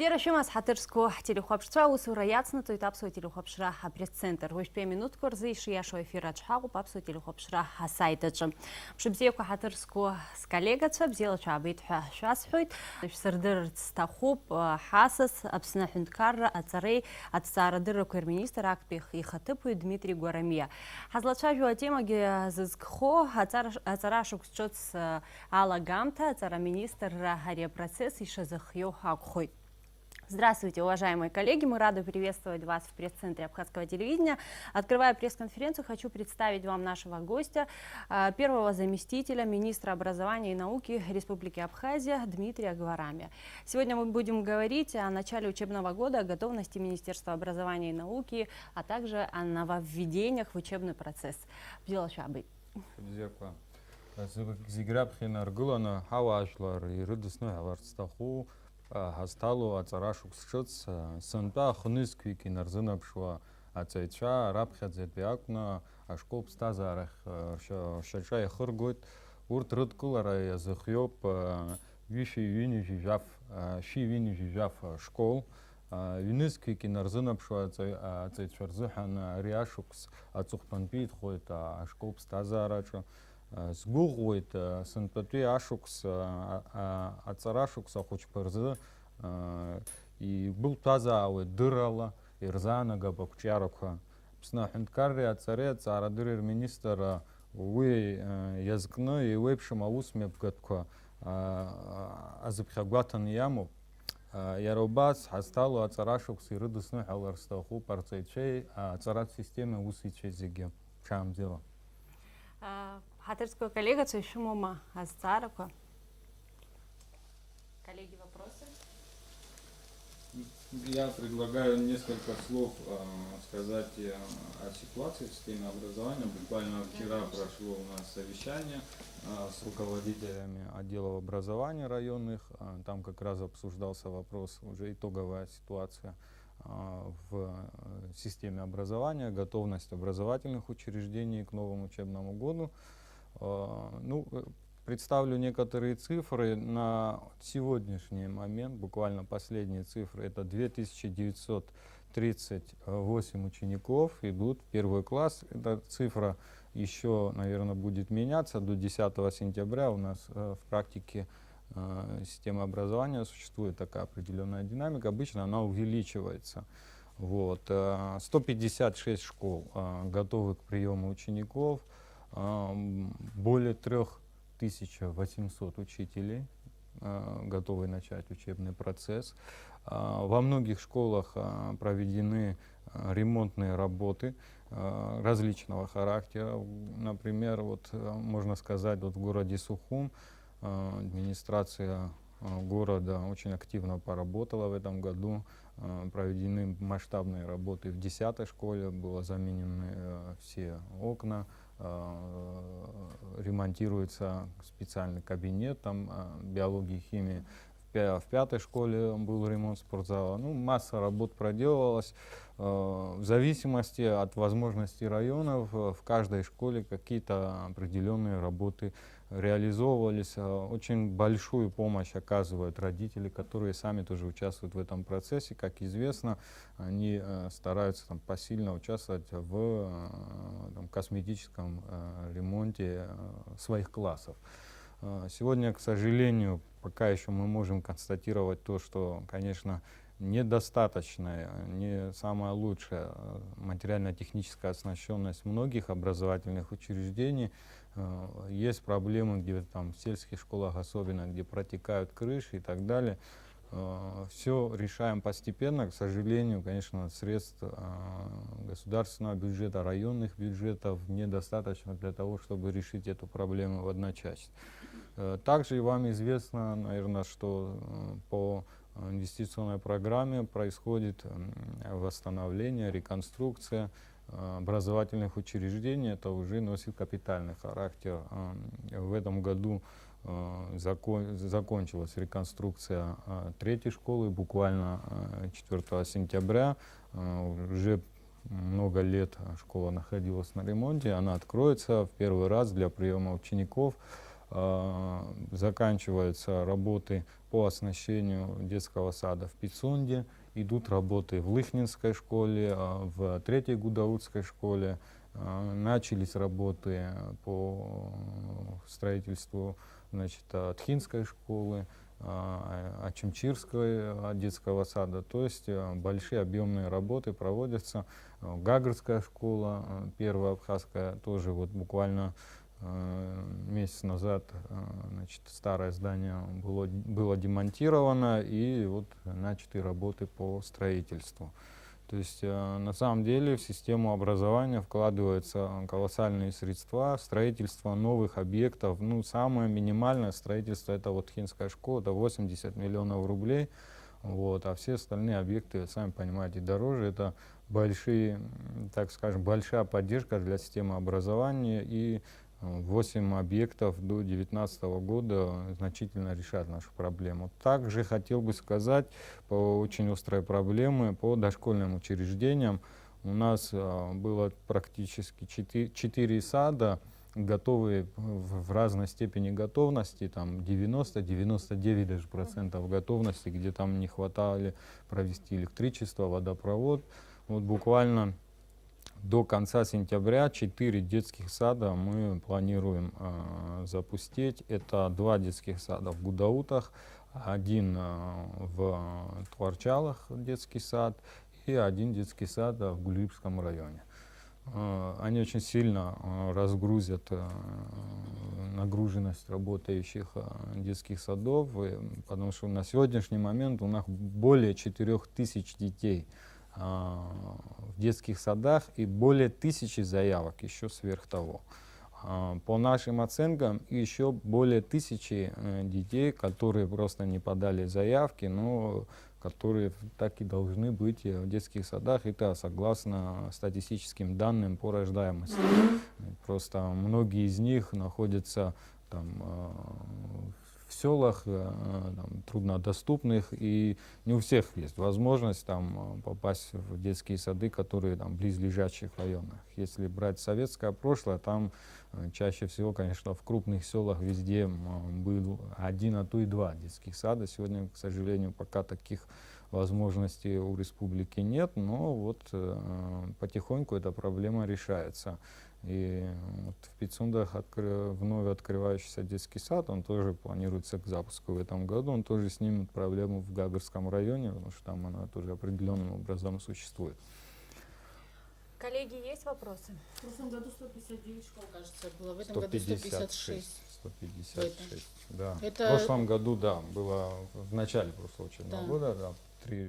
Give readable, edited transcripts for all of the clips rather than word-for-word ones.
Бзерашимас хатырско телехопшца усура яцна то этапсо телехопшра пресс-центр. Вось 5 минут корзы шияшо эфира чхагу папсо телехопшра сайтачы. Шибзеку хатырско с коллегаца бзелача абит шасхуйт. Сырдыр стахуп хасас абсна хунткар ацарей ацарадыр куэрминистр акпих и хатыпу Дмитрий Гуарамия. Хазлача жуа темаги зызгхо ацарашук счётс алагамта ацара министр хария процесс и шазахьё хакхуйт. Здравствуйте, уважаемые коллеги! Мы рады приветствовать вас в пресс-центре Абхазского телевидения. Открывая пресс-конференцию, хочу представить вам нашего гостя, первого заместителя министра образования и науки Республики Абхазия Дмитрия Гуарамия. Сегодня мы будем говорить о начале учебного года, о готовности Министерства образования и науки, а также о нововведениях в учебный процесс. Хасталу ацарашук сшыц сынта хнызквики нарзынапшуа ацайча рапхядзет биакна ашкол пстазарах шача хыргут урт рыткулара языхёп виши вини жижав ши вини жижав школ винызквики нарзынапшуа ацайчарзыхан риашукс ацухпанпит ходит ашкол пстазарача сгугует сынпатви ашукс ацарашукс ахучпырзы и был таза дырала ирзана габакчарукха псна хунткарри ацаре царадыр министр уи языкны и вепшим аусмеп гатка азыпхагватан яму яробас хасталу ацарашукс ирыдысны халарстаху парцайчей ацарат системы усичезиге чам дела. Хатырского коллега, Цойшимома Азцарака. Коллеги, вопросы? Я предлагаю несколько слов сказать о ситуации в системе образования. Буквально вчера прошло у нас совещание с руководителями отделов образования районных. Там как раз обсуждался вопрос, уже итоговая ситуация в системе образования, готовность образовательных учреждений к новому учебному году. Ну, представлю некоторые цифры на сегодняшний момент, буквально последние цифры, это 2938 учеников идут в первый класс. Эта цифра еще, наверное, будет меняться до 10 сентября. У нас в практике системы образования существует такая определенная динамика, обычно она увеличивается. Вот. 156 школ готовы к приему учеников, более 3800 учителей готовы начать учебный процесс. Во многих школах проведены ремонтные работы различного характера. Например, вот, можно сказать, вот в городе Сухум администрация города очень активно поработала в этом году. Проведены масштабные работы в 10-й школе, было заменены все окна, ремонтируется специальный кабинет там, биологии и химии. В 5-й школе был ремонт спортзала. Ну, масса работ проделывалась. В зависимости от возможностей районов в каждой школе какие-то определенные работы реализовывались. Очень большую помощь оказывают родители, которые сами тоже участвуют в этом процессе. Как известно, они стараются там посильно участвовать в косметическом ремонте своих классов. Сегодня, к сожалению, пока еще мы можем констатировать то, что, конечно, недостаточная, не самая лучшая материально-техническая оснащенность многих образовательных учреждений. Есть проблемы где там в сельских школах, особенно где протекают крыши и так далее. Все решаем постепенно, к сожалению, конечно, средств государственного бюджета, районных бюджетов недостаточно для того, чтобы решить эту проблему в одночасье. Также и вам известно, наверное, что по инвестиционной программе происходит восстановление, реконструкция образовательных учреждений. Это уже носит капитальный характер. В этом году закончилась реконструкция 3-й школы, буквально 4 сентября. Уже много лет школа находилась на ремонте, она откроется в первый раз для приема учеников. заканчиваются работы по оснащению детского сада в Пицунде, идут работы в Лыхнинской школе, в Третьей Гудаутской школе, начались работы по строительству, значит, Тхинской школы, Ачимчирского детского сада. То есть большие объемные работы проводятся. Гагарская школа, первая абхазская, тоже вот буквально месяц назад, значит, старое здание было демонтировано, и вот начаты работы по строительству. То есть на самом деле в систему образования вкладываются колоссальные средства, строительство новых объектов. Ну, самое минимальное строительство — это вот Тхинская школа, это 80 миллионов рублей. Вот, а все остальные объекты, сами понимаете, дороже. Это большие, так скажем, большая поддержка для системы образования, и 8 объектов до 2019 года значительно решат нашу проблему. Также хотел бы сказать по очень острой проблеме по дошкольным учреждениям. У нас было практически 4 сада, готовые в разной степени готовности, там 90-99 даже процентов готовности, где там не хватало провести электричество, водопровод. Вот буквально до конца сентября 4 детских сада мы планируем запустить. Это 2 детских сада в Гудаутах, 1 в Творчалах детский сад и 1 детский сад в Гулибском районе. Они очень сильно разгрузят нагруженность работающих детских садов, потому что на сегодняшний момент у нас более 4000 детей в детских садах и более 1000 заявок еще сверх того. По нашим оценкам, еще более 1000 детей, которые просто не подали заявки, но которые так и должны быть в детских садах. Это согласно статистическим данным по рождаемости. Просто многие из них находятся там, в селах, там, труднодоступных, и не у всех есть возможность там попасть в детские сады, которые там в близлежащих районах. Если брать советское прошлое, там чаще всего, конечно, в крупных селах везде был 1, а то и 2 детских сада. Сегодня, к сожалению, пока таких возможностей у республики нет, но вот потихоньку эта проблема решается. И вот в Пицундах вновь открывающийся детский сад, он тоже планируется к запуску в этом году. Он тоже снимет проблему в Гагарском районе, потому что там она тоже определенным образом существует. Коллеги, есть вопросы? В прошлом году 159 школ, кажется, было. В этом году 156. 156, да. Это... В прошлом году, да, было в начале прошлого учебного Да. года, да,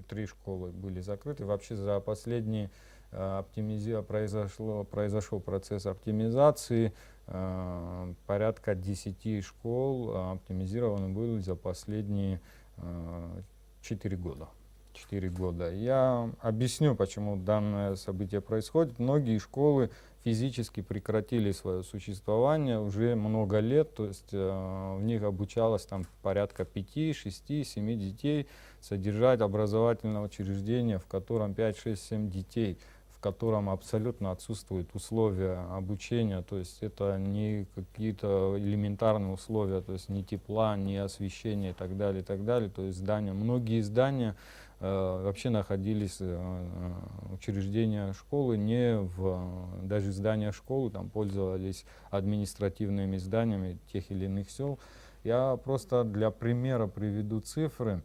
три школы были закрыты. Вообще за последние произошел процесс оптимизации. Порядка 10 школ оптимизированы были за последние 4 года. 4 года. Я объясню, почему данное событие происходит. Многие школы физически прекратили свое существование уже много лет, то есть в них обучалось там порядка 5, 6, 7 детей. Содержать образовательное учреждение, в котором 5, 6, 7 детей, в котором абсолютно отсутствуют условия обучения, то есть это не какие-то элементарные условия, то есть ни тепла, ни освещения и так далее, то есть здания, многие здания вообще находились, учреждения школы не в, даже здания школы там пользовались административными зданиями тех или иных сел. Я просто для примера приведу цифры.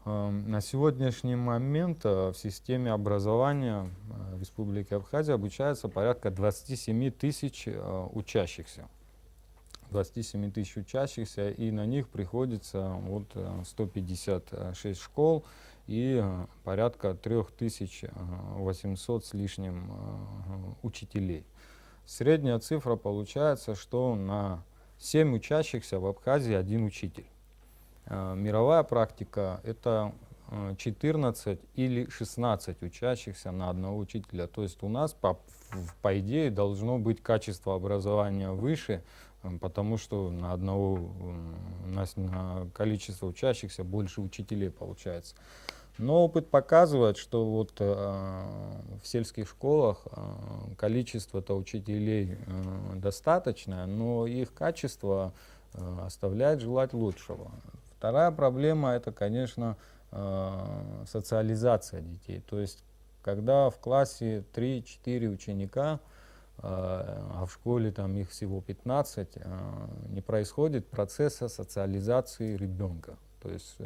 На сегодняшний момент в системе образования в Республике Абхазия обучается порядка 27 тысяч учащихся. 27 тысяч учащихся, и на них приходится вот 156 школ и порядка 3800 с лишним учителей. Средняя цифра получается, что на 7 учащихся в Абхазии 1 учитель. Мировая практика — это 14 или 16 учащихся на одного учителя. То есть у нас, по идее, должно быть качество образования выше, потому что на одного, у нас на количество учащихся больше учителей получается. Но опыт показывает, что вот в сельских школах количество-то учителей достаточно, но их качество оставляет желать лучшего. Вторая проблема — это, конечно, социализация детей. То есть, когда в классе 3-4 ученика, а в школе там их всего 15, не происходит процесса социализации ребенка. То есть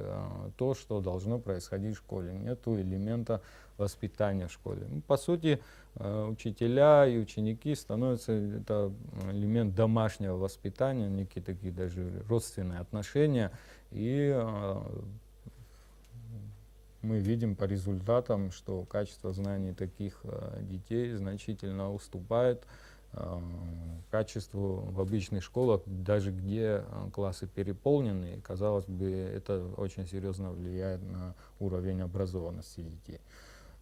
то, что должно происходить в школе. Нету элемента воспитания в школе. Ну, по сути, учителя и ученики становятся это элемент домашнего воспитания, некие такие даже родственные отношения. И мы видим по результатам, что качество знаний таких детей значительно уступает качеству в обычных школах, даже где классы переполнены. Казалось бы, это очень серьезно влияет на уровень образованности детей.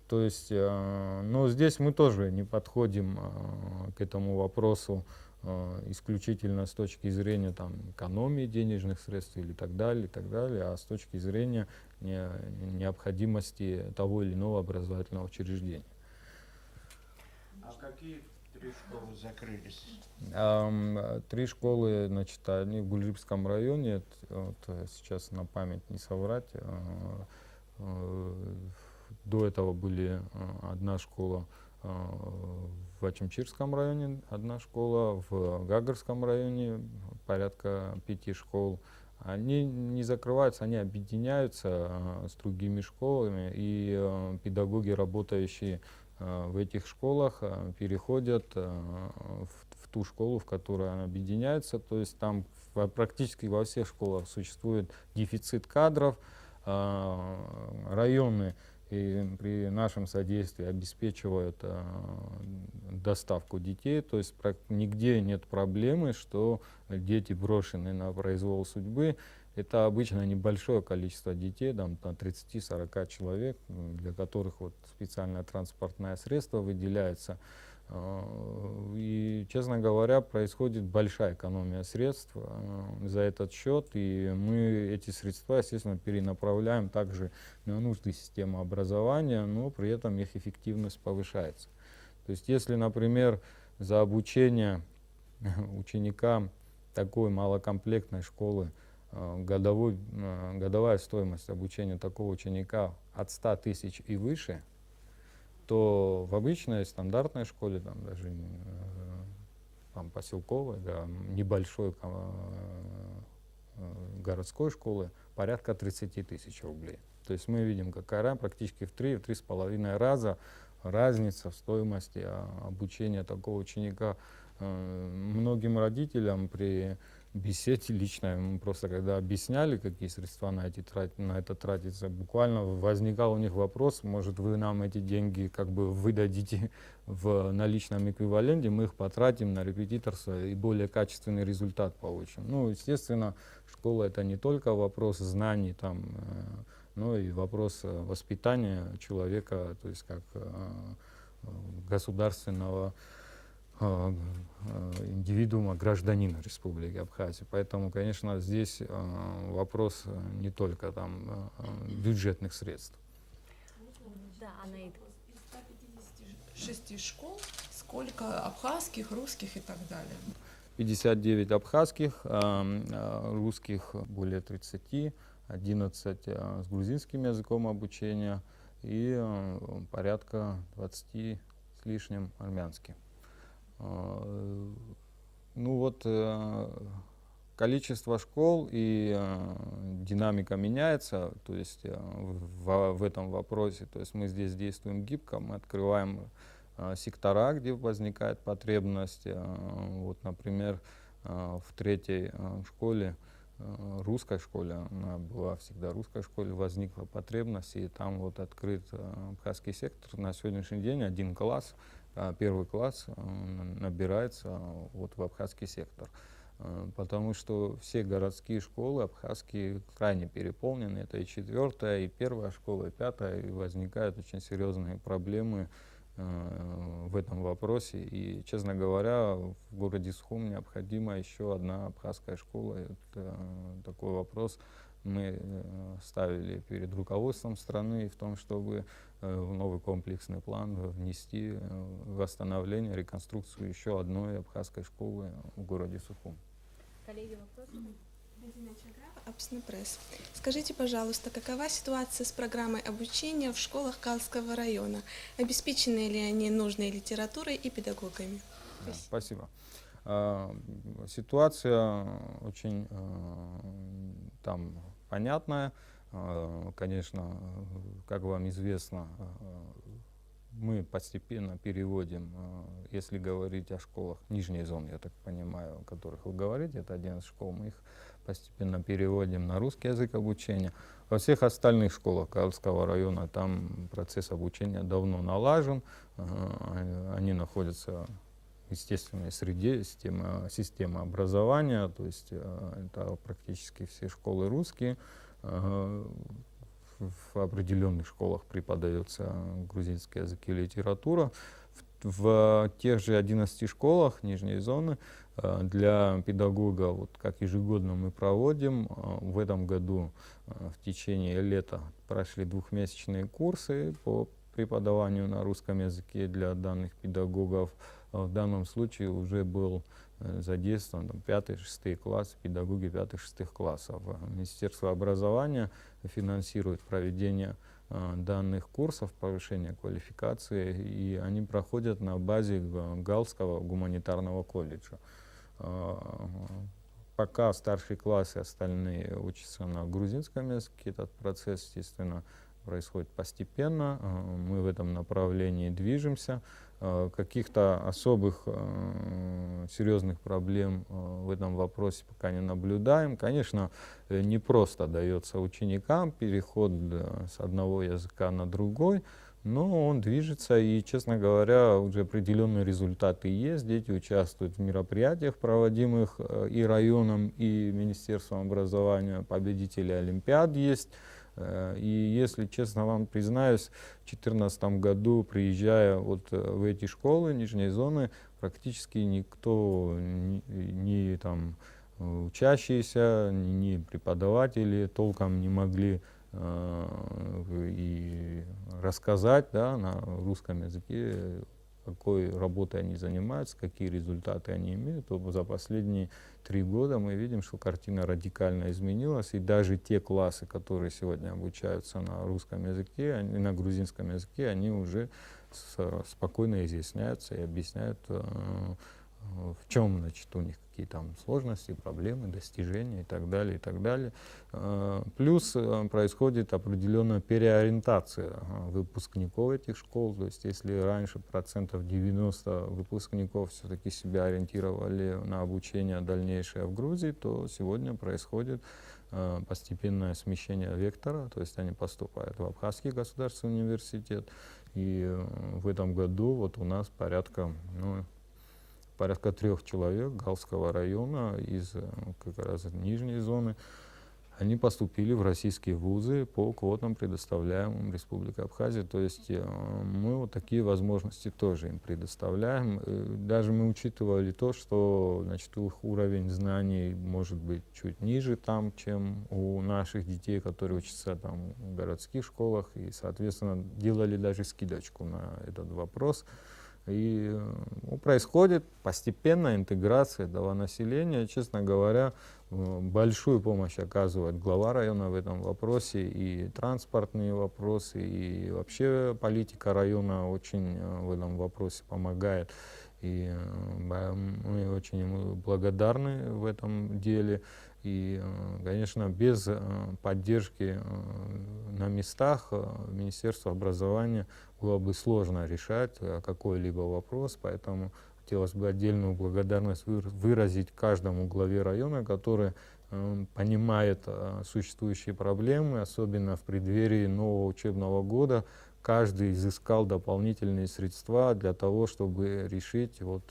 То есть, но здесь мы тоже не подходим к этому вопросу исключительно с точки зрения там, экономии денежных средств или так далее, а с точки зрения необходимости того или иного образовательного учреждения. А какие 3 школы закрылись? 3 школы, значит, они в Гульжипском районе, вот, сейчас на память не соврать. До этого были одна школа в Ачимчирском районе, одна школа в Гагарском районе, порядка 5 школ. Они не закрываются, они объединяются с другими школами, и педагоги, работающие в этих школах, переходят в ту школу, в которой она объединяется. То есть там практически во всех школах существует дефицит кадров, районы и при нашем содействии обеспечивают доставку детей, то есть нигде нет проблемы, что дети брошены на произвол судьбы. Это обычно небольшое количество детей, там 30-40 человек, для которых вот специальное транспортное средство выделяется. И, честно говоря, происходит большая экономия средств за этот счет, и мы эти средства, естественно, перенаправляем также на нужды системы образования, но при этом их эффективность повышается. То есть, если, например, за обучение ученика такой малокомплектной школы годовая стоимость обучения такого ученика от 100 тысяч и выше, то в обычной стандартной школе, там, даже там, поселковой, да, небольшой городской школы порядка 30 тысяч рублей. То есть мы видим, какая практически в 3-3,5 раза разница в стоимости обучения такого ученика. Многим родителям при беседе лично, мы просто когда объясняли, какие средства на это тратятся, буквально возникал у них вопрос: может, вы нам эти деньги как бы выдадите в наличном эквиваленте, мы их потратим на репетиторство и более качественный результат получим. Ну, естественно, школа — это не только вопрос знаний, там, но и вопрос воспитания человека, то есть как государственного индивидуума, гражданина Республики Абхазия. Поэтому, конечно, здесь вопрос не только там бюджетных средств. Да, Анаид. Из 156 школ сколько абхазских, русских и так далее? 59 абхазских, русских более 30, 11 с грузинским языком обучения и порядка 20 с лишним армянским. Ну вот, количество школ и динамика меняется, то есть в этом вопросе. То есть мы здесь действуем гибко, мы открываем сектора, где возникает потребность. Вот, например, в 3-й школе, русской школе, она была всегда русской школе, возникла потребность, и там вот открыт абхазский сектор. На сегодняшний день 1 класс, 1 класс набирается вот в абхазский сектор, потому что все городские школы абхазские крайне переполнены. Это и 4-я, и 1-я школа, и 5-я, и возникают очень серьезные проблемы в этом вопросе. И, честно говоря, в городе Сухум необходима еще одна абхазская школа. Это такой вопрос мы ставили перед руководством страны в том, чтобы в новый комплексный план внести восстановление, реконструкцию еще одной абхазской школы в городе Сухум. Коллеги, вопросы? Апсна пресс. Скажите, пожалуйста, какова ситуация с программой обучения в школах Калского района? Обеспечены ли они нужной литературой и педагогами? Спасибо. Ситуация очень там понятная. Конечно, как вам известно, мы постепенно переводим, если говорить о школах нижней зоны, я так понимаю, о которых вы говорите, это 11 школ, мы их постепенно переводим на русский язык обучения. Во всех остальных школах Калского района там процесс обучения давно налажен, они находятся в естественной среде, система образования, то есть это практически все школы русские. В определенных школах преподается грузинский язык и литература. В тех же 11 школах нижней зоны для педагога, вот как ежегодно мы проводим, в этом году в течение лета прошли двухмесячные курсы по преподаванию на русском языке для данных педагогов. В данном случае уже был задействован 5-6 класс, педагоги 5-6 классов. Министерство образования финансирует проведение данных курсов, повышение квалификации, и они проходят на базе Галского гуманитарного колледжа. Пока старшие классы остальные учатся на грузинском языке, этот процесс, естественно, происходит постепенно, мы в этом направлении движемся. Каких-то особых серьезных проблем в этом вопросе пока не наблюдаем. Конечно, не просто дается ученикам переход с одного языка на другой, но он движется, и, честно говоря, уже определенные результаты есть. Дети участвуют в мероприятиях, проводимых и районом, и Министерством образования. Победители олимпиад есть. И если честно вам признаюсь, в 2014 году, приезжая вот в эти школы нижней зоны, практически никто, ни там учащиеся, ни преподаватели толком не могли и рассказать, да, на русском языке, какой работой они занимаются, какие результаты они имеют, то за последние 3 года мы видим, что картина радикально изменилась, и даже те классы, которые сегодня обучаются на русском языке, на грузинском языке, они уже спокойно изъясняются и объясняют, в чем, значит, у них какие там сложности, проблемы, достижения и так далее, и так далее. Плюс происходит определенная переориентация выпускников этих школ. То есть если раньше 90% выпускников все-таки себя ориентировали на обучение дальнейшее в Грузии, то сегодня происходит постепенное смещение вектора, то есть они поступают в Абхазский государственный университет. И в этом году вот у нас порядка 3 человек Галского района из как раз нижней зоны, они поступили в российские вузы по квотам, предоставляемым Республикой Абхазия. То есть мы вот такие возможности тоже им предоставляем. Даже мы учитывали то, что, значит, их уровень знаний может быть чуть ниже там, чем у наших детей, которые учатся там в городских школах, и, соответственно, делали даже скидочку на этот вопрос. И происходит постепенная интеграция этого населения. Честно говоря, большую помощь оказывает глава района в этом вопросе, и транспортные вопросы, и вообще политика района очень в этом вопросе помогает. И мы очень ему благодарны в этом деле. И, конечно, без поддержки на местах Министерства образования было бы сложно решать какой-либо вопрос, поэтому хотелось бы отдельную благодарность выразить каждому главе района, который понимает существующие проблемы, особенно в преддверии нового учебного года. Каждый изыскал дополнительные средства для того, чтобы решить вот,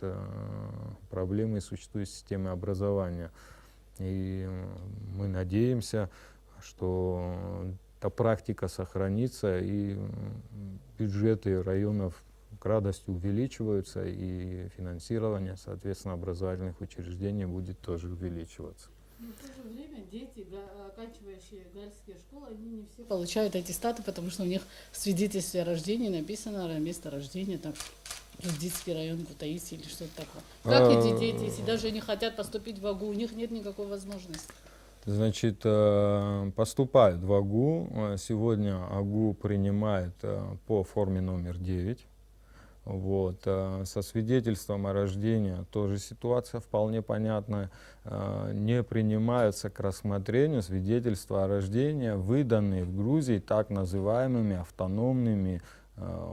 проблемы существующей системы образования. И мы надеемся, что эта практика сохранится, и бюджеты районов к радости увеличиваются, и финансирование, соответственно, образовательных учреждений будет тоже увеличиваться. Но в то же время дети, оканчивающие гальские школы, они не все получают аттестаты, потому что у них в свидетельстве о рождении написано место рождения, там, Рудицкий район, Кутаиси или что-то такое. Как эти дети, если даже они хотят поступить в АГУ, у них нет никакой возможности? Значит, поступают в АГУ. Сегодня АГУ принимает по форме номер 9. Вот. Со свидетельством о рождении тоже ситуация вполне понятная. Не принимаются к рассмотрению свидетельства о рождении, выданные в Грузии так называемыми автономными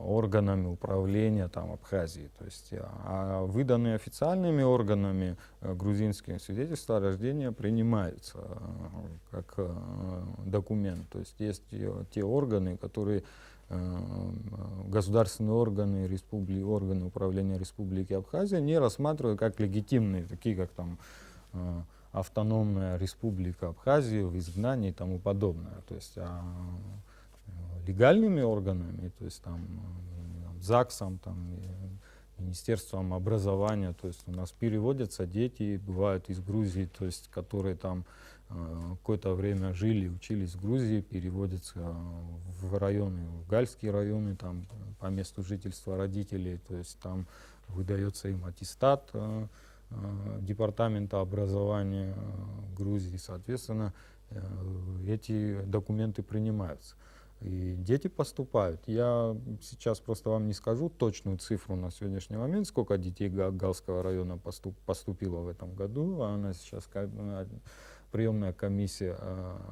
органами управления там, Абхазии. То есть, а выданные официальными органами грузинские свидетельства о рождении принимаются как документ. То есть есть те органы, которые государственные органы, органы управления Республики Абхазия не рассматривают как легитимные, такие как там автономная Республика Абхазия в изгнании и тому подобное. То есть легальными органами, то есть там ЗАГСом, там, Министерством образования, то есть у нас переводятся дети, бывают из Грузии, то есть которые там какое-то время жили, учились в Грузии, переводятся в районы, в гальские районы, там по месту жительства родителей, то есть там выдается им аттестат Департамента образования Грузии, соответственно, эти документы принимаются. И дети поступают. Я сейчас просто вам не скажу точную цифру на сегодняшний момент, сколько детей Галского района поступило в этом году. Она сейчас, приемная комиссия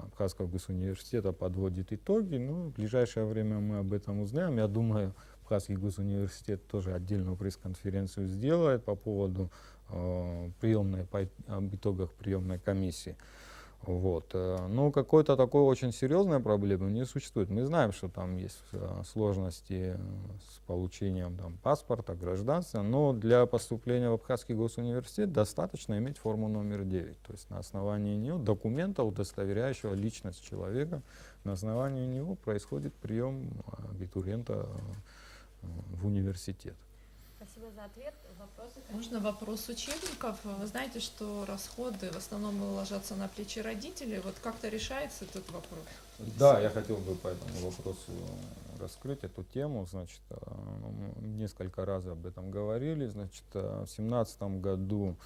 Абхазского госуниверситета подводит итоги. Ну, в ближайшее время мы об этом узнаем. Я думаю, Абхазский госуниверситет тоже отдельную пресс-конференцию сделает по поводу об итогах приемной комиссии. Вот. Но какой-то такой очень серьезной проблемы не существует. Мы знаем, что там есть сложности с получением там, паспорта, гражданства, но для поступления в Абхазский госуниверситет достаточно иметь форму номер 9. То есть на основании нее, документа, удостоверяющего личность человека, на основании него происходит прием абитуриента в университет. Спасибо за ответ. Вопросы? Можно вопрос учебников? Вы знаете, что расходы в основном ложатся на плечи родителей. Вот как-то решается этот вопрос? Да, я хотел бы по этому вопросу раскрыть эту тему. Значит, несколько раз об этом говорили. Значит, в 2017 году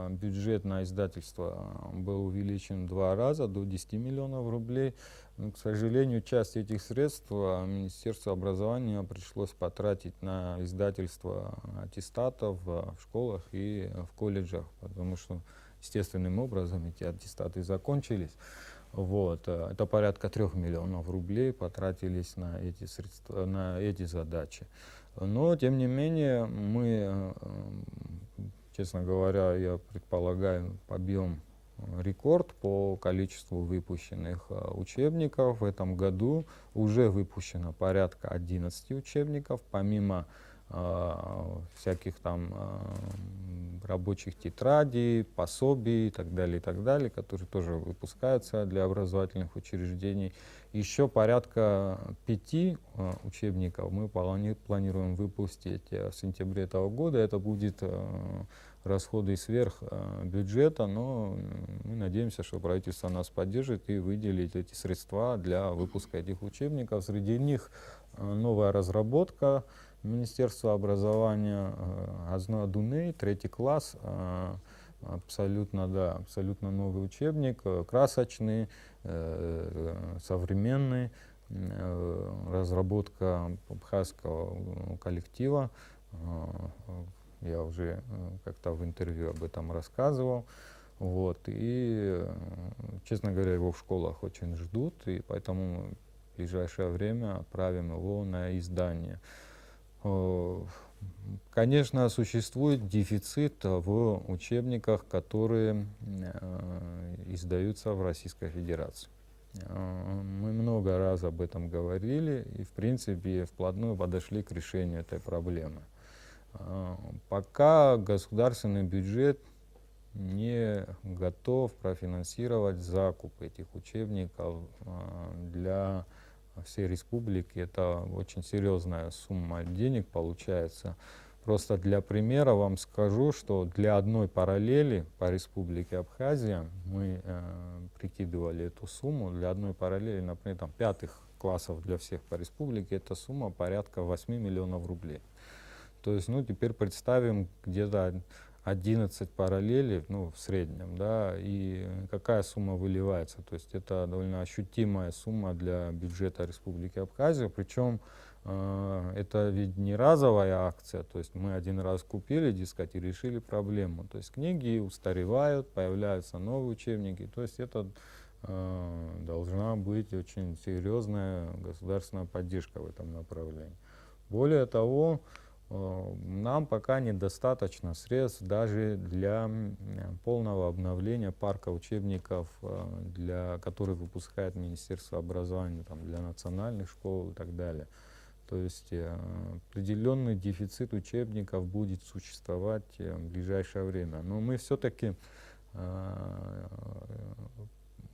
бюджет на издательство был увеличен 2 раза, до 10 миллионов рублей. Но, к сожалению, часть этих средств Министерству образования пришлось потратить на издательство аттестатов в школах и в колледжах, потому что естественным образом эти аттестаты закончились. Вот. Это порядка 3 миллионов рублей потратились на эти средства, на эти задачи. Но, тем не менее, мы, честно говоря, я предполагаю, побьем рекорд по количеству выпущенных учебников. В этом году уже выпущено порядка 11 учебников, помимо всяких там рабочих тетрадей, пособий и так далее, которые тоже выпускаются для образовательных учреждений. Еще порядка 5 учебников мы планируем выпустить в сентябре этого года. Это будет расходы сверх бюджета, но мы надеемся, что правительство нас поддержит и выделит эти средства для выпуска этих учебников. Среди них новая разработка Министерства образования Азна Дуней, 3 класс, абсолютно новый учебник, красочный, современный, разработка абхазского коллектива. Я уже как-то в интервью об этом рассказывал. Вот. И, честно говоря, его в школах очень ждут, и поэтому в ближайшее время отправим его на издание. Конечно, существует дефицит в учебниках, которые издаются в Российской Федерации. Мы много раз об этом говорили и, в принципе, вплотную подошли к решению этой проблемы. Пока государственный бюджет не готов профинансировать закуп этих учебников для всей республики. Это очень серьезная сумма денег получается. Просто для примера вам скажу, что для одной параллели по республике Абхазия мы прикидывали эту сумму. Для одной параллели, например, там, 5 классов для всех по республике, эта сумма порядка 8 миллионов рублей. То есть, ну, теперь представим где-то 11 параллелей, ну, в среднем, да, и какая сумма выливается. То есть это довольно ощутимая сумма для бюджета Республики Абхазия, причем это ведь не разовая акция, то есть мы один раз купили, дескать, и решили проблему. То есть книги устаревают, появляются новые учебники, то есть это должна быть очень серьезная государственная поддержка в этом направлении. Более того, нам пока недостаточно средств даже для полного обновления парка учебников, которые выпускает Министерство образования, там, для национальных школ и так далее. То есть определенный дефицит учебников будет существовать в ближайшее время. Но мы все-таки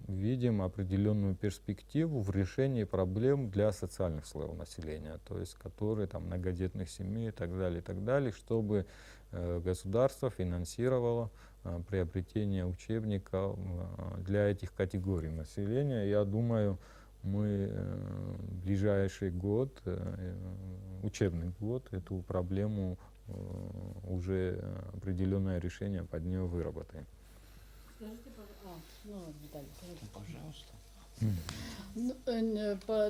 видим определенную перспективу в решении проблем для социальных слоев населения, то есть которые там многодетных семей и так далее, чтобы государство финансировало приобретение учебников для этих категорий населения. Я думаю, мы в ближайший год, учебный год, эту проблему уже определенное решение под нее выработаем. Скажите, Виталий, Пожалуйста.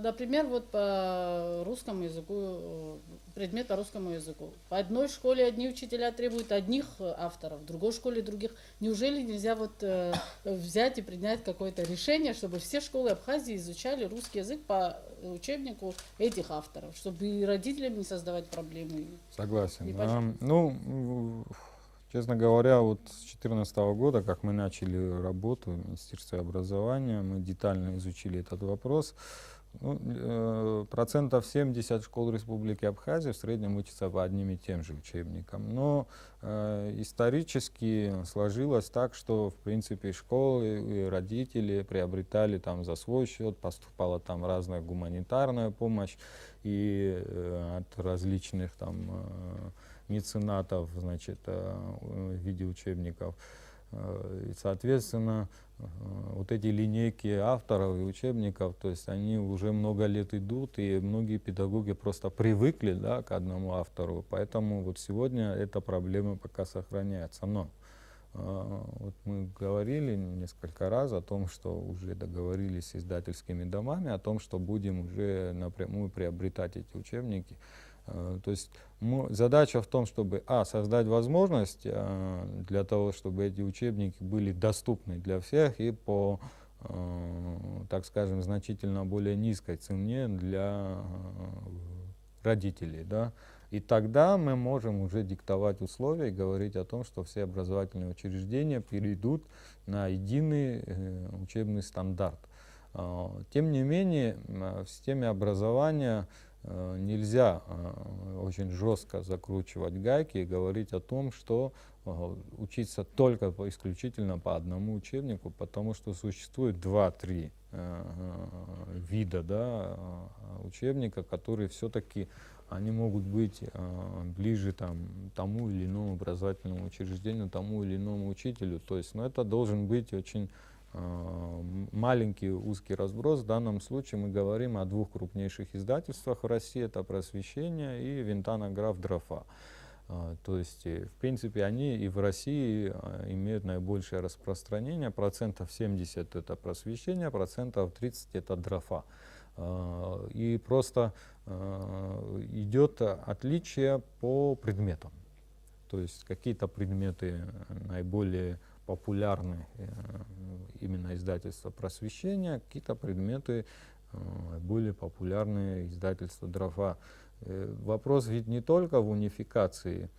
например, вот по русскому языку, предмет по русскому языку. По одной школе одни учителя требуют одних авторов, в другой школе других. Неужели нельзя вот взять и принять какое-то решение, чтобы все школы Абхазии изучали русский язык по учебнику этих авторов, чтобы и родителям не создавать проблемы? Согласен. Ну, честно говоря, вот с 2014 года, как мы начали работу в Министерстве образования, мы детально изучили этот вопрос. Ну, процентов 70 школ Республики Абхазия в среднем учатся по одним и тем же учебникам. Но исторически сложилось так, что в принципе школы и родители приобретали там за свой счет, поступала там разная гуманитарная помощь и от различных там меценатов, значит, в виде учебников. И, соответственно, вот эти линейки авторов и учебников, то есть они уже много лет идут, и многие педагоги просто привыкли, да, к одному автору, поэтому вот сегодня эта проблема пока сохраняется. Но вот мы говорили несколько раз о том, что уже договорились с издательскими домами о том, что будем уже напрямую приобретать эти учебники. То есть задача в том, чтобы создать возможность для того, чтобы эти учебники были доступны для всех и по, так скажем, значительно более низкой цене для родителей. Да? И тогда мы можем уже диктовать условия и говорить о том, что все образовательные учреждения перейдут на единый учебный стандарт. Тем не менее, в системе образования нельзя очень жестко закручивать гайки и говорить о том, что учиться только исключительно по одному учебнику, потому что существует 2-3 вида, да, учебника, которые все-таки они могут быть ближе тому или иному образовательному учреждению, тому или иному учителю. То есть, это должен быть очень маленький узкий разброс. В данном случае мы говорим о двух крупнейших издательствах в России, это «Просвещение» и «Винтана-Граф Дрофа». То есть, в принципе, они и в России имеют наибольшее распространение. Процентов 70 это «Просвещение», процентов 30 это «Дрофа». И просто идет отличие по предметам. То есть какие-то предметы наиболее популярны именно издательство «Просвещение», какие-то предметы более популярные издательство «Дрофа». Вопрос ведь не только в унификации.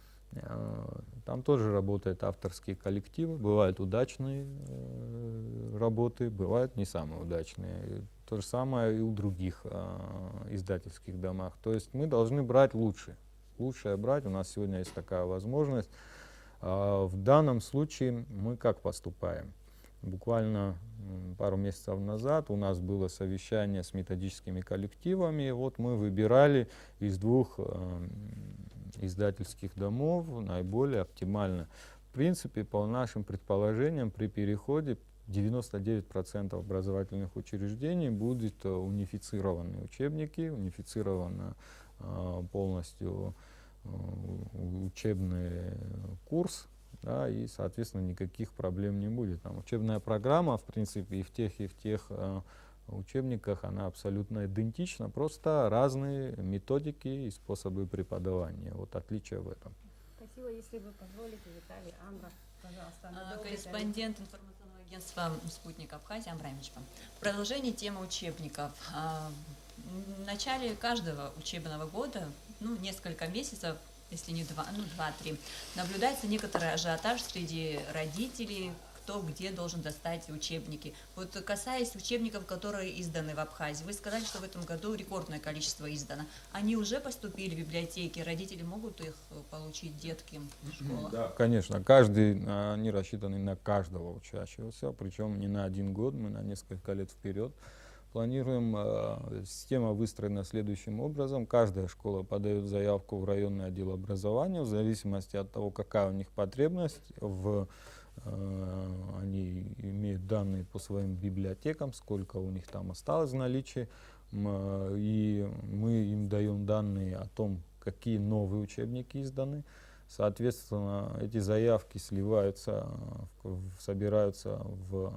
Там тоже работают авторские коллективы, бывают удачные работы, бывают не самые удачные. То же самое и у других издательских домах. То есть мы должны брать лучшее. Лучшее брать, у нас сегодня есть такая возможность. В данном случае мы как поступаем? Буквально пару месяцев назад у нас было совещание с методическими коллективами. И вот мы выбирали из двух издательских домов наиболее оптимально. В принципе, по нашим предположениям, при переходе 99% образовательных учреждений будет унифицированы учебники, унифицирован полностью учебный курс, да, и, соответственно, никаких проблем не будет. Там учебная программа, в принципе, и в тех учебниках она абсолютно идентична, просто разные методики и способы преподавания. Вот отличие в этом. Спасибо, если вы позволите, Виталий, Амра, пожалуйста. Корреспондент информационного агентства «Спутник Абхазия» Амбрамичева. В продолжении темы учебников. В начале каждого учебного года, несколько месяцев, если не 2-3, наблюдается некоторый ажиотаж среди родителей, кто где должен достать учебники. Вот касаясь учебников, которые изданы в Абхазии, вы сказали, что в этом году рекордное количество издано. Они уже поступили в библиотеки, родители могут их получить, детки в школах? Да, конечно. Они рассчитаны на каждого учащегося, причем не на 1 год, мы на несколько лет вперед планируем. Система выстроена следующим образом. Каждая школа подает заявку в районный отдел образования в зависимости от того, какая у них потребность они имеют данные по своим библиотекам, сколько у них там осталось в наличии, и мы им даем данные о том, какие новые учебники изданы. Соответственно, эти заявки собираются в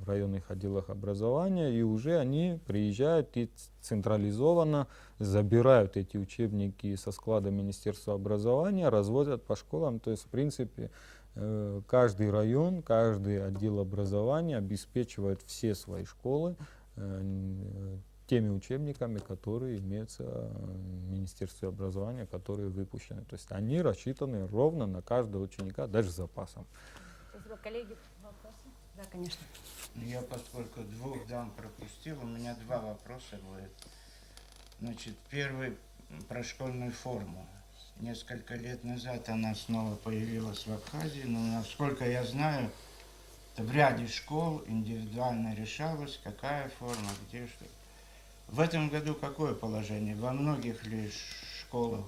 районных отделах образования, и уже они приезжают и централизованно забирают эти учебники со склада Министерства образования, развозят по школам. То есть, в принципе, каждый район, каждый отдел образования обеспечивает все свои школы теми учебниками, которые имеются в Министерстве образования, которые выпущены. То есть они рассчитаны ровно на каждого ученика, даже с запасом. Спасибо, коллеги. Вопросы? Да, конечно. Я, поскольку 2 дам пропустил, у меня 2 вопроса будет. Значит, первый про школьную форму. Несколько лет назад она снова появилась в Абхазии, но, насколько я знаю, в ряде школ индивидуально решалось, какая форма, где что. В этом году какое положение? Во многих ли школах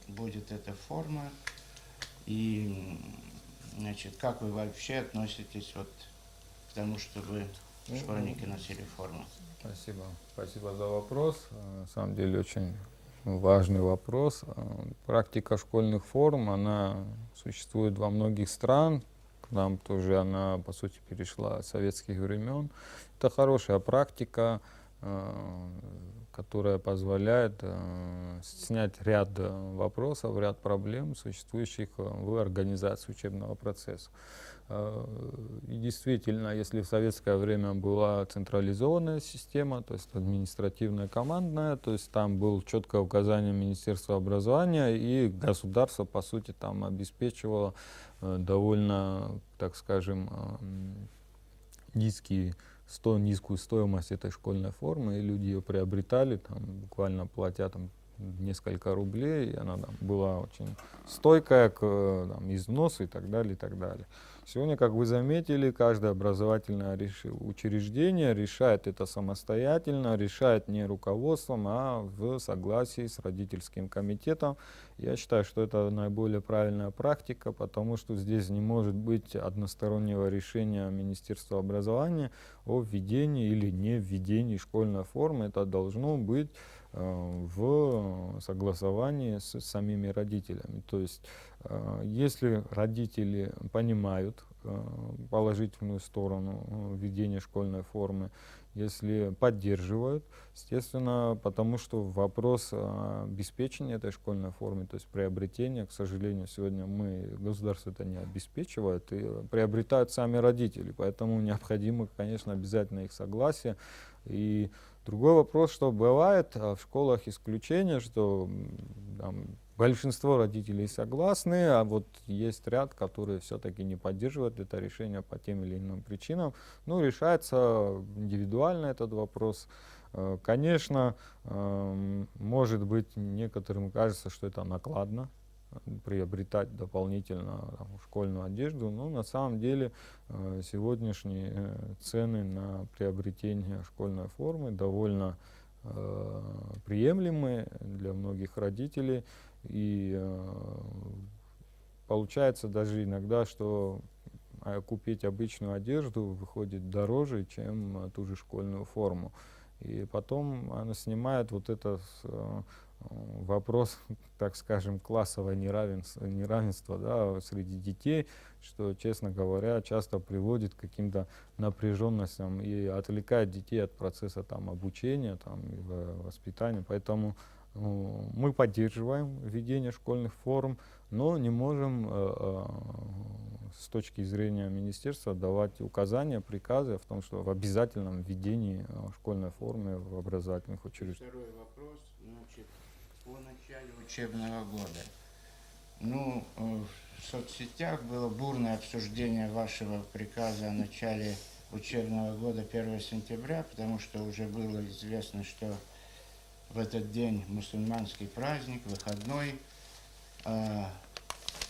будет эта форма? И, значит, как вы вообще относитесь к тому, чтобы школьники носили форму? Спасибо за вопрос. На самом деле очень важный вопрос. Практика школьных форм, она существует во многих странах. К нам тоже она, по сути, перешла с советских времен. Это хорошая практика, которая позволяет снять ряд вопросов, ряд проблем, существующих в организации учебного процесса. И действительно, если в советское время была централизованная система, то есть административная, командная, то есть там было четкое указание Министерства образования, и государство, по сути, там обеспечивало довольно, так скажем, низкую стоимость этой школьной формы, и люди ее приобретали, там, буквально платя несколько рублей, и она была очень стойкая к износу и так далее, и так далее. Сегодня, как вы заметили, каждое образовательное учреждение решает это самостоятельно, решает не руководством, а в согласии с родительским комитетом. Я считаю, что это наиболее правильная практика, потому что здесь не может быть одностороннего решения Министерства образования о введении или не введении школьной формы. Это должно быть в согласовании с самими родителями. То есть, если родители понимают положительную сторону введения школьной формы, если поддерживают, естественно, потому что вопрос обеспечения этой школьной формы, то есть приобретения, к сожалению, сегодня государство это не обеспечивает, и приобретают сами родители, поэтому необходимо, конечно, обязательно их согласие. И другой вопрос, что бывает в школах исключение, что большинство родителей согласны, а вот есть ряд, которые все-таки не поддерживают это решение по тем или иным причинам. Решается индивидуально этот вопрос. Конечно, может быть, некоторым кажется, что это накладно приобретать дополнительно школьную одежду, но на самом деле сегодняшние цены на приобретение школьной формы довольно приемлемые для многих родителей. И получается даже иногда, что купить обычную одежду выходит дороже, чем ту же школьную форму. И потом она снимает вот этот вопрос, так скажем, классового неравенства, да, среди детей, что, честно говоря, часто приводит к каким-то напряженностям и отвлекает детей от процесса там, обучения там, и воспитания. Поэтому мы поддерживаем введение школьных форм, но не можем с точки зрения министерства давать указания, приказы в том, что в обязательном введении школьной формы в образовательных учреждениях. Второй вопрос, значит, по началу учебного года. Ну, в соцсетях было бурное обсуждение вашего приказа о начале учебного года 1 сентября, потому что уже было известно, что в этот день мусульманский праздник, выходной.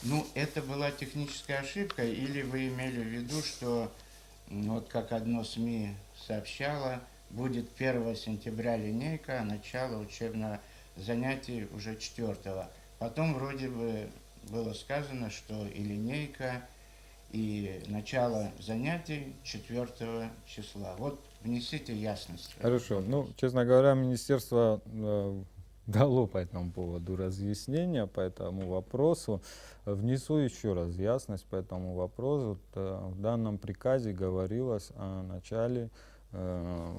Ну, это была техническая ошибка, или вы имели в виду, что, вот как одно СМИ сообщало, будет 1 сентября линейка, а начало учебного занятий уже 4. Потом вроде бы было сказано, что и линейка, и начало занятий 4 числа. Вот внесите ясность. Хорошо. Ну, честно говоря, министерство дало по этому поводу разъяснения по этому вопросу. Внесу еще раз ясность по этому вопросу. В данном приказе говорилось о начале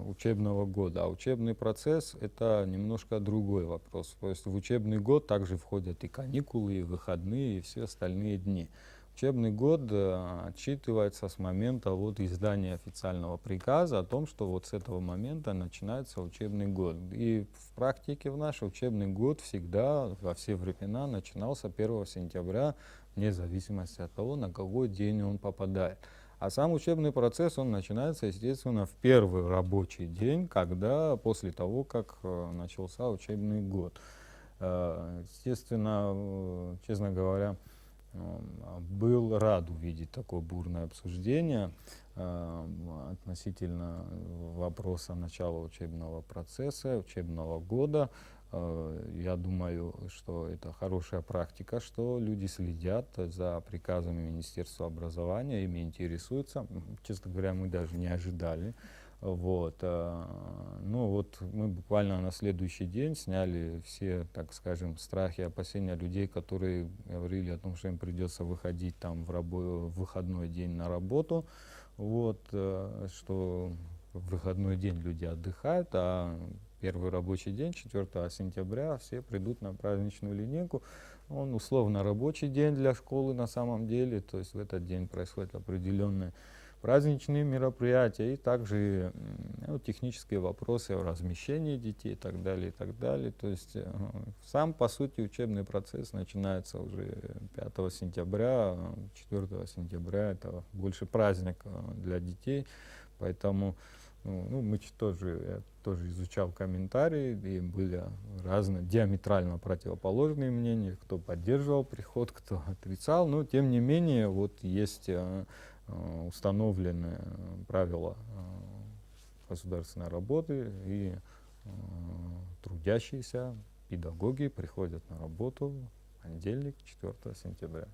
учебного года. А учебный процесс — это немножко другой вопрос. То есть в учебный год также входят и каникулы, и выходные, и все остальные дни. Учебный год отчитывается с момента вот издания официального приказа о том, что вот с этого момента начинается учебный год. И в практике в наш учебный год всегда, во все времена, начинался 1 сентября, вне зависимости от того, на какой день он попадает. А сам учебный процесс, он начинается, естественно, в первый рабочий день, когда после того, как начался учебный год. Естественно, честно говоря, был рад увидеть такое бурное обсуждение относительно вопроса начала учебного процесса, учебного года. Я думаю, что это хорошая практика, что люди следят за приказами Министерства образования, ими интересуются. Честно говоря, мы даже не ожидали. Вот. Ну вот мы буквально на следующий день сняли все, так скажем, страхи и опасения людей, которые говорили о том, что им придется выходить там в выходной день на работу. Вот, что в выходной день люди отдыхают, а первый рабочий день, 4 сентября, все придут на праздничную линейку. Он условно рабочий день для школы на самом деле, то есть в этот день происходят определенные праздничные мероприятия и также технические вопросы о размещении детей и так далее, и так далее. То есть сам, по сути, учебный процесс начинается уже 5 сентября, 4 сентября, это больше праздник для детей, поэтому я тоже изучал комментарии, и были разные, диаметрально противоположные мнения, кто поддерживал приход, кто отрицал, но тем не менее вот есть установлены правила государственной работы, и трудящиеся педагоги приходят на работу в понедельник, 4 сентября.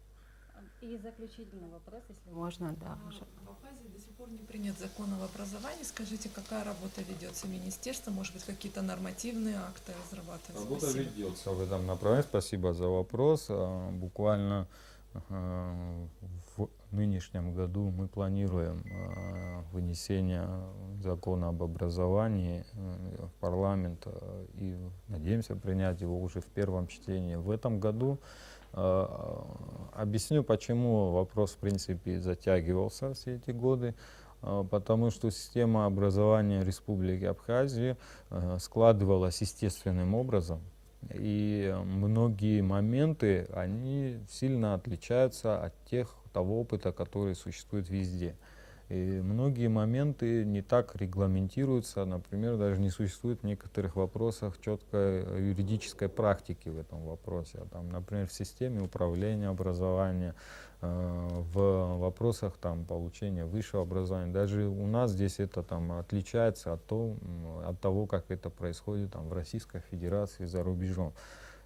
И заключительный вопрос, если можно, да. В Абхазии до сих пор не принят закон об образовании. Скажите, какая работа ведется министерством? Может быть, какие-то нормативные акты разрабатываются? Работа Спасибо. ведется в этом направлении. Спасибо за вопрос. Буквально в нынешнем году мы планируем вынесение закона об образовании в парламент и надеемся принять его уже в первом чтении в этом году. Объясню, почему вопрос, в принципе, затягивался все эти годы. Потому что система образования Республики Абхазия складывалась естественным образом. И многие моменты, они сильно отличаются от того опыта, который существует везде. И многие моменты не так регламентируются, например, даже не существует в некоторых вопросах четкой юридической практики в этом вопросе. Там, например, в системе управления образования, в вопросах получения высшего образования. Даже у нас здесь это отличается от того, как это происходит в Российской Федерации за рубежом.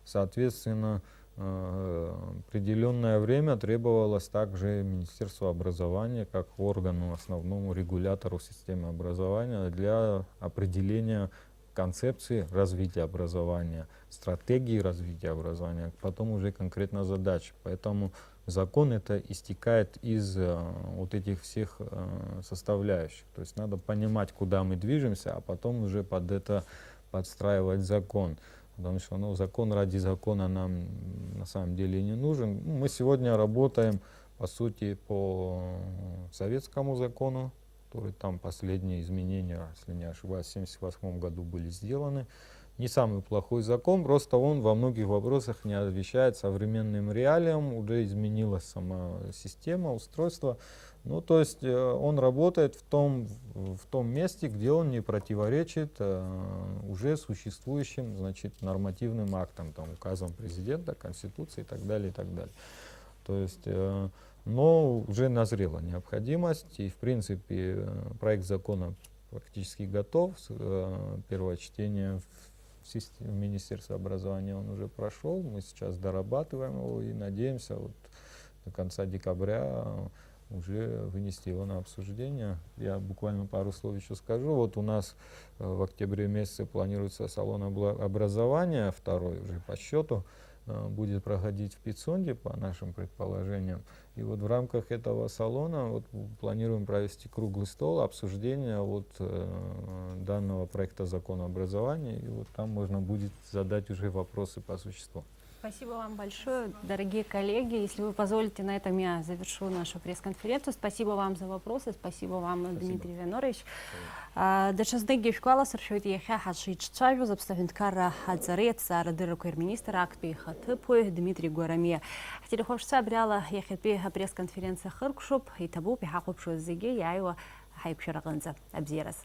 Соответственно, определенное время требовалось также Министерству образования как органу, основному регулятору системы образования для определения концепции развития образования, стратегии развития образования, потом уже конкретно задач. Поэтому закон это истекает из вот этих всех составляющих. То есть надо понимать, куда мы движемся, а потом уже под это подстраивать закон. Потому что закон ради закона нам на самом деле не нужен. Мы сегодня работаем, по сути, по советскому закону, который там последние изменения, если не ошибаюсь, в 1978 году были сделаны. Не самый плохой закон, просто он во многих вопросах не отвечает современным реалиям, уже изменилась сама система, устройство. Ну, то есть он работает в том месте, где он не противоречит уже существующим, значит, нормативным актам, там, указам президента, Конституции и так далее, и так далее. То есть, но уже назрела необходимость, и, в принципе, проект закона практически готов. Первое чтение в Министерстве образования он уже прошел. Мы сейчас дорабатываем его и надеемся вот до конца декабря уже вынести его на обсуждение. Я буквально пару слов еще скажу. Вот у нас в октябре месяце планируется салон образования, второй уже по счету, будет проходить в Пицунде, по нашим предположениям. И вот в рамках этого салона вот планируем провести круглый стол обсуждения вот данного проекта закона образования. И вот там можно будет задать уже вопросы по существу. Спасибо вам большое, дорогие коллеги. Если вы позволите, на этом я завершу нашу пресс-конференцию. Спасибо вам за вопросы. Спасибо вам, Дмитрий Венорович. Даҽазныкгьы шәгәаласыршәоит иахьа ҳашицәажәоз аԥсҭҳәанҭқарра аҵареи аҭҵаарадыррақәа ирминистр актәи ихаҭыԥуаҩ Дмитрий Гәарамиа. Ҳтелехәаԥшцәа абри ала иахьатәи апресс-конференциа хыркәшоуп, иҭабуп иҳахәаԥшуаз зегьы иааиуа ҳаиқәшәара аҟынӡа. Абзиараз.